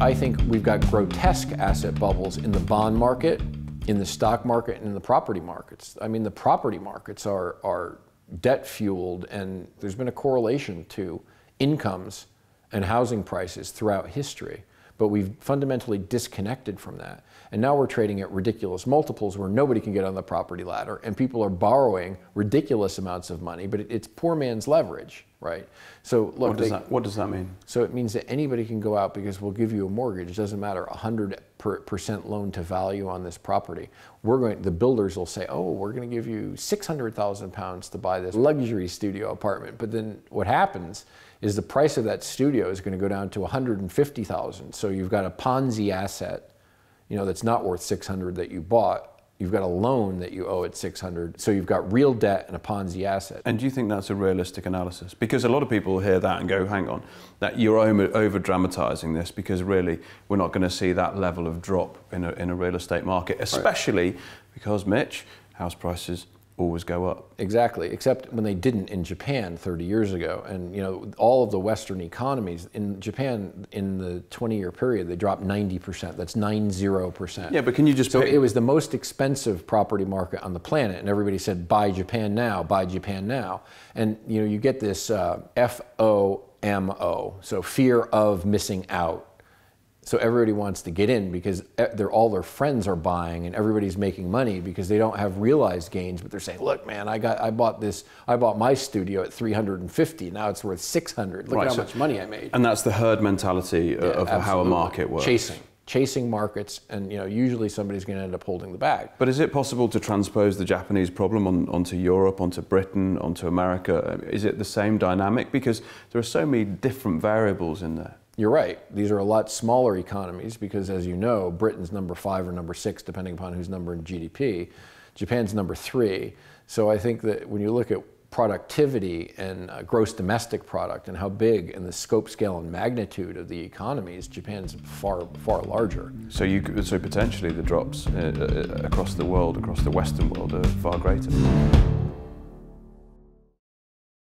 I think we've got grotesque asset bubbles in the bond market, in the stock market, and in the property markets. I mean, the property markets are debt fueled, and there's been a correlation to incomes and housing prices throughout history. But we've fundamentally disconnected from that. And now we're trading at ridiculous multiples where nobody can get on the property ladder, and people are borrowing ridiculous amounts of money, but it's poor man's leverage, right? So look, what does that mean? So it means that anybody can go out because we'll give you a mortgage. It doesn't matter, 100% loan to value on this property. The builders will say, oh, we're going to give you £600,000 to buy this luxury studio apartment. But then what happens is the price of that studio is going to go down to $150,000. So you've got a Ponzi asset, that's not worth $600 that you bought. You've got a loan that you owe at $600. So you've got real debt and a Ponzi asset. And do you think that's a realistic analysis? Because a lot of people hear that and go, hang on, that you're over-dramatizing this, because really we're not going to see that level of drop in a real estate market, especially because, Mitch, house prices always go up. Exactly, except when they didn't in Japan 30 years ago. And all of the Western economies, in Japan, in the 20-year period, they dropped 90%. That's 90%. Yeah, but can you just So it was the most expensive property market on the planet, and everybody said, buy Japan now, buy Japan now. And you get this FOMO, so fear of missing out. So everybody wants to get in because all their friends are buying and everybody's making money because they don't have realized gains, but they're saying, look, man, I bought my studio at 350, now it's worth 600. Look at how much money I made. And that's the herd mentality of how a market works. Chasing markets, and usually somebody's going to end up holding the bag. But is it possible to transpose the Japanese problem onto Europe, onto Britain, onto America? Is it the same dynamic? Because there are so many different variables in there. You're right. These are a lot smaller economies because, as you know, Britain's number 5 or number 6, depending upon who's number in GDP. Japan's number 3. So I think that when you look at productivity and gross domestic product and how big and the scope, scale, and magnitude of the economies, Japan's far, far larger. So potentially the drops across the world, across the Western world, are far greater.